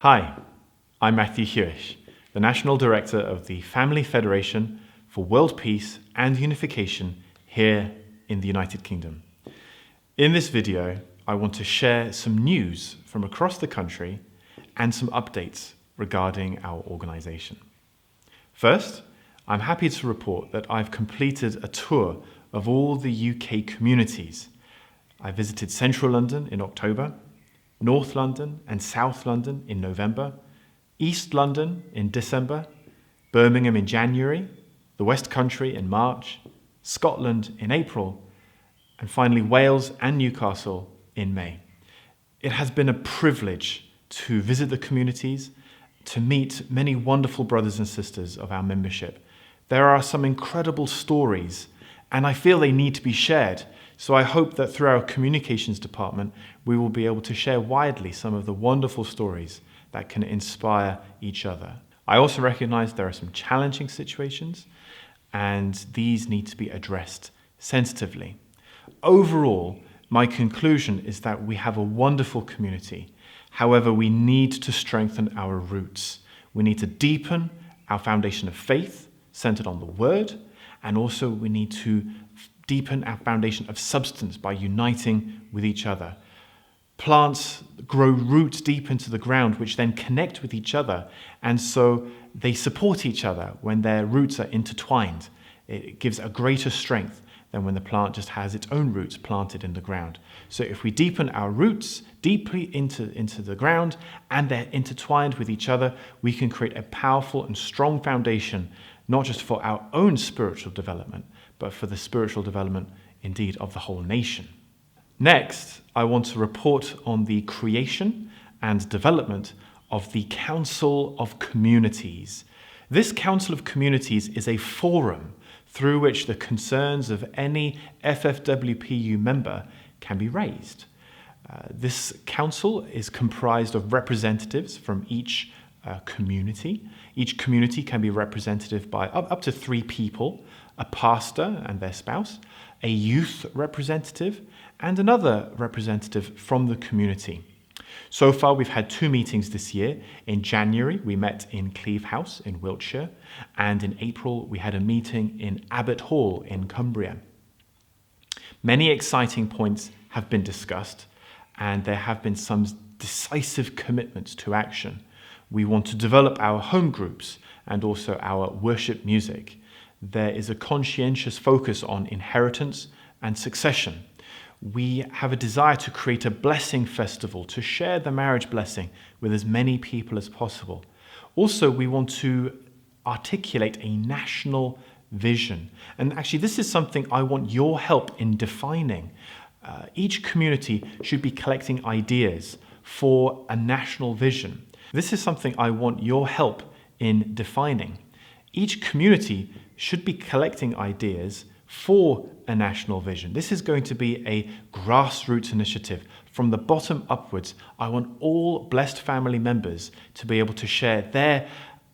Hi, I'm Matthew Hewish, the National Director of the Family Federation for World Peace and Unification here in the United Kingdom. In this video, I want to share some news from across the country and some updates regarding our organisation. First, I'm happy to report that I've completed a tour of all the UK communities. I visited Central London in October, North London and South London in November, East London in December, Birmingham in January, the West Country in March, Scotland in April, and finally Wales and Newcastle in May. It has been a privilege to visit the communities, to meet many wonderful brothers and sisters of our membership. There are some incredible stories, and I feel they need to be shared. So I hope that through our communications department, we will be able to share widely some of the wonderful stories that can inspire each other. I also recognize there are some challenging situations, and these need to be addressed sensitively. Overall, my conclusion is that we have a wonderful community. However, we need to strengthen our roots. We need to deepen our foundation of faith centered on the Word, and also we need to deepen our foundation of substance by uniting with each other. Plants grow roots deep into the ground, which then connect with each other, and so they support each other when their roots are intertwined. It gives a greater strength than when the plant just has its own roots planted in the ground. So if we deepen our roots deeply into the ground and they're intertwined with each other, we can create a powerful and strong foundation, not just for our own spiritual development, but for the spiritual development, indeed, of the whole nation. Next, I want to report on the creation and development of the Council of Communities. This Council of Communities is a forum through which the concerns of any FFWPU member can be raised. This council is comprised of representatives from each community. Each community can be representative by up to 3 people, a pastor and their spouse, a youth representative, and another representative from the community. So far, we've had 2 meetings this year. In January, we met in Cleeve House in Wiltshire, and in April, we had a meeting in Abbot Hall in Cumbria. Many exciting points have been discussed, and there have been some decisive commitments to action. We want to develop our home groups and also our worship music. There is a conscientious focus on inheritance and succession. We have a desire to create a blessing festival to share the marriage blessing with as many people as possible. Also, we want to articulate a national vision. And actually, this is something I want your help in defining. Each community should be collecting ideas for a national vision. This is something I want your help in defining. Each community should be collecting ideas for a national vision. This is going to be a grassroots initiative. From the bottom upwards, I want all blessed family members to be able to share their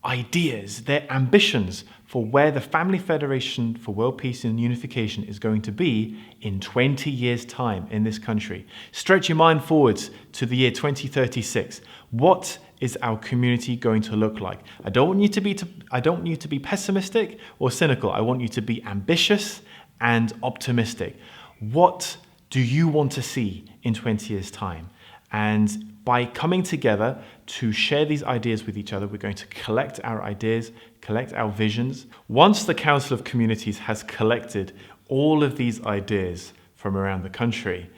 ideas, their ambitions for where the Family Federation for World Peace and Unification is going to be in 20 years' time in this country. Stretch your mind forwards to the year 2036. What is our community going to look like? I don't want you to be pessimistic or cynical. I want you to be ambitious and optimistic. What do you want to see in 20 years' time? And by coming together to share these ideas with each other, we're going to collect our ideas, collect our visions. Once the Council of Communities has collected all of these ideas from around the country,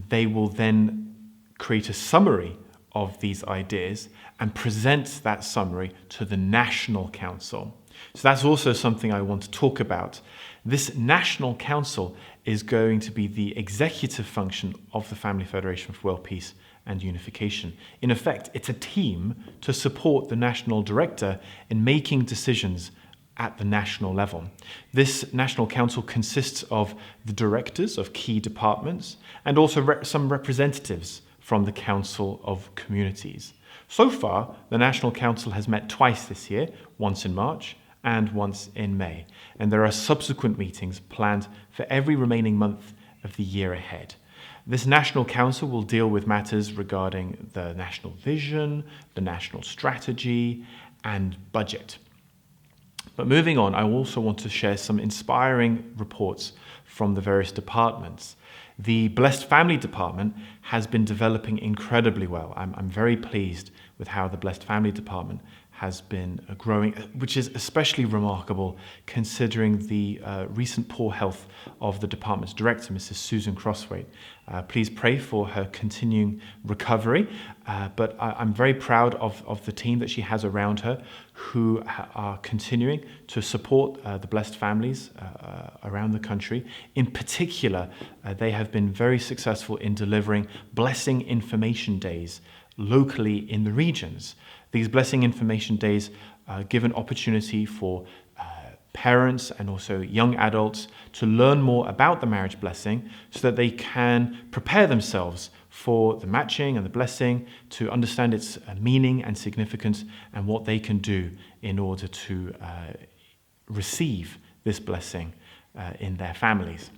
they will then create a summary of these ideas and present that summary to the National Council. So that's also something I want to talk about. This National Council is going to be the executive function of the Family Federation for World Peace and Unification. In effect, it's a team to support the National Director in making decisions at the national level. This National Council consists of the directors of key departments and also some representatives from the Council of Communities. So far, the National Council has met twice this year, once in March and once in May, and there are subsequent meetings planned for every remaining month of the year ahead. This National Council will deal with matters regarding the national vision, the national strategy, and budget. But moving on, I also want to share some inspiring reports from the various departments. The Blessed Family Department has been developing incredibly well. I'm very pleased with how the Blessed Family Department has been growing, which is especially remarkable considering the recent poor health of the department's director, Mrs. Susan Crosswaite. Please pray for her continuing recovery, but I'm very proud of the team that she has around her who are continuing to support the blessed families around the country. In particular, they have been very successful in delivering blessing information days locally in the regions. These blessing information days give an opportunity for parents and also young adults to learn more about the marriage blessing so that they can prepare themselves for the matching and the blessing, to understand its meaning and significance and what they can do in order to receive this blessing in their families.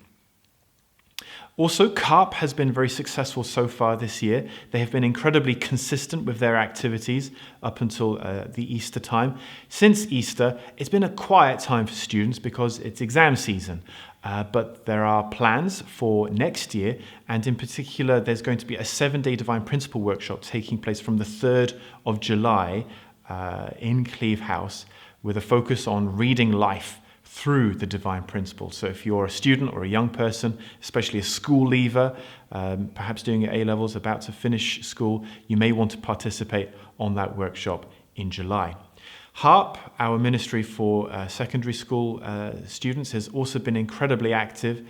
Also, CARP has been very successful so far this year. They have been incredibly consistent with their activities up until the Easter time. Since Easter, it's been a quiet time for students because it's exam season. But there are plans for next year, and in particular, there's going to be a 7-day Divine Principle workshop taking place from the 3rd of July in Cleeve House with a focus on reading life through the Divine Principle. So if you're a student or a young person, especially a school leaver, perhaps doing your A-levels, about to finish school, you may want to participate on that workshop in July. HARP, our ministry for secondary school students, has also been incredibly active.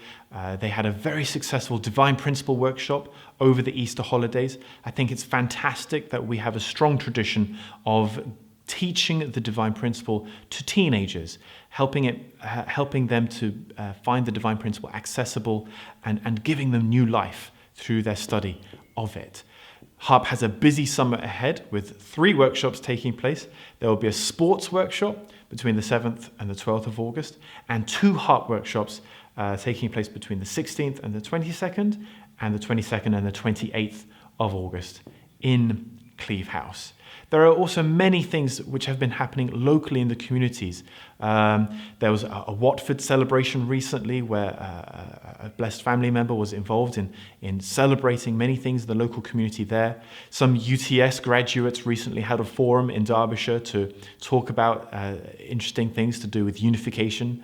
They had a very successful Divine Principle workshop over the Easter holidays. I think it's fantastic that we have a strong tradition of teaching the Divine Principle to teenagers, helping them to find the Divine Principle accessible and giving them new life through their study of it. HARP has a busy summer ahead with 3 workshops taking place. There will be a sports workshop between the 7th and the 12th of August, and 2 HARP workshops taking place between the 16th and the 22nd, and the 22nd and the 28th of August in Cleeve House. There are also many things which have been happening locally in the communities. There was a Watford celebration recently where a blessed family member was involved in celebrating many things in the local community there. Some UTS graduates recently had a forum in Derbyshire to talk about interesting things to do with unification.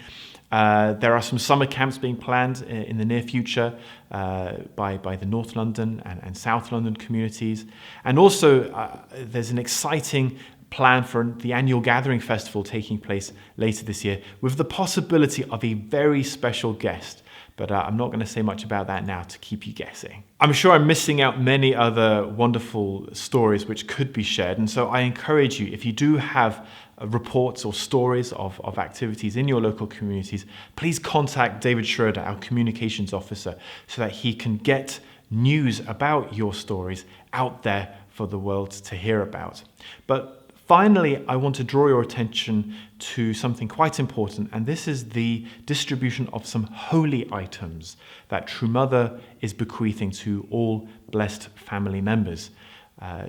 There are some summer camps being planned in the near future by the North London and South London communities. And also there's an exciting plan for the annual Gathering Festival taking place later this year with the possibility of a very special guest. But I'm not going to say much about that now to keep you guessing. I'm sure I'm missing out many other wonderful stories which could be shared. And so I encourage you, if you do have reports or stories of activities in your local communities, please contact David Schroeder, our communications officer, so that he can get news about your stories out there for the world to hear about. But finally, I want to draw your attention to something quite important, and this is the distribution of some holy items that True Mother is bequeathing to all blessed family members.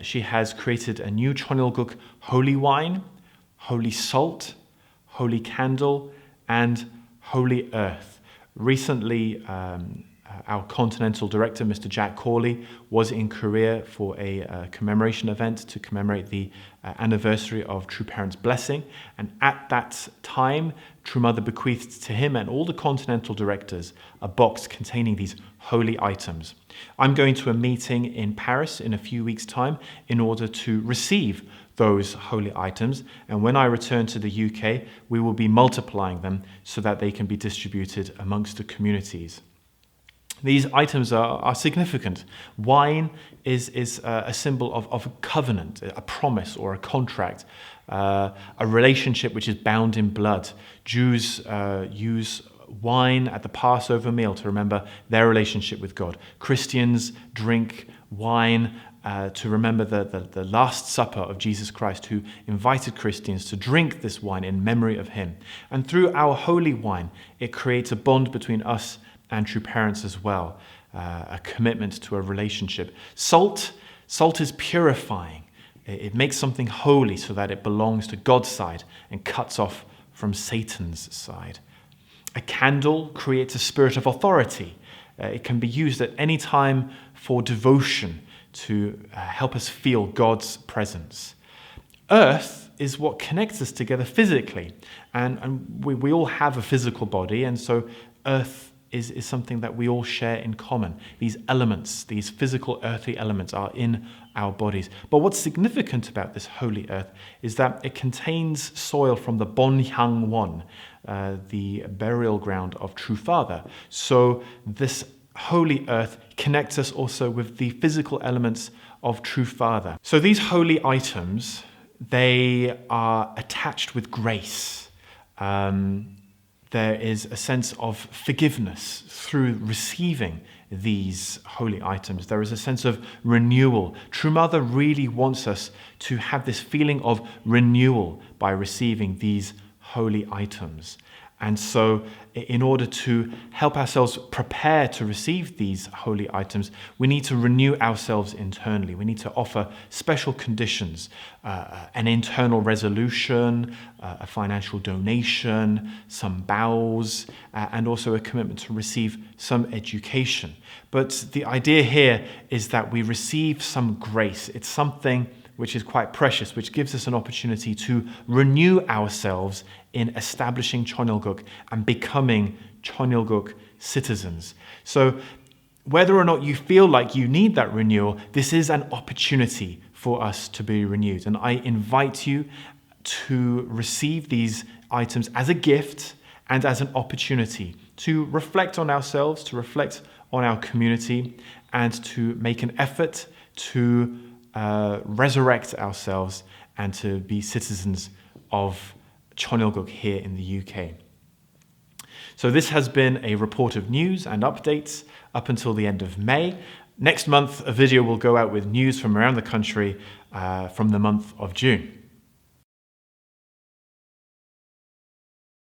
She has created a new Chonilguk holy wine, holy salt, holy candle, and holy earth. Recently, our continental director, Mr. Jack Corley, was in Korea for a commemoration event to commemorate the anniversary of True Parents' Blessing. And at that time, True Mother bequeathed to him and all the continental directors a box containing these holy items. I'm going to a meeting in Paris in a few weeks' time in order to receive those holy items, and when I return to the UK, we will be multiplying them so that they can be distributed amongst the communities. These items are significant. Wine is a symbol of a covenant, a promise or a contract, a relationship which is bound in blood. Jews use wine at the Passover meal to remember their relationship with God. Christians drink wine to remember the Last Supper of Jesus Christ, who invited Christians to drink this wine in memory of him. And through our holy wine, it creates a bond between us and True Parents as well. a commitment to a relationship. Salt is purifying. It makes something holy so that it belongs to God's side and cuts off from Satan's side. A candle creates a spirit of authority. It can be used at any time for devotion to help us feel God's presence. Earth is what connects us together physically, and we all have a physical body, and so earth is something that we all share in common. These elements, these physical earthly elements, are in our bodies. But what's significant about this holy earth is that it contains soil from the Bonhyang Won, the burial ground of True Father. So this holy earth connects us also with the physical elements of True Father. So these holy items, they are attached with grace. There is a sense of forgiveness through receiving these holy items. There is a sense of renewal. True Mother really wants us to have this feeling of renewal by receiving these holy items. And so in order to help ourselves prepare to receive these holy items, we need to renew ourselves internally. We need to offer special conditions, an internal resolution, a financial donation, some vows, and also a commitment to receive some education. But the idea here is that we receive some grace. It's something which is quite precious, which gives us an opportunity to renew ourselves in establishing Cheonilguk and becoming Cheonilguk citizens. So whether or not you feel like you need that renewal, this is an opportunity for us to be renewed. And I invite you to receive these items as a gift and as an opportunity to reflect on ourselves, to reflect on our community, and to make an effort to resurrect ourselves and to be citizens of Cheonilguk here in the UK. So this has been a report of news and updates up until the end of May. Next month, a video will go out with news from around the country from the month of June.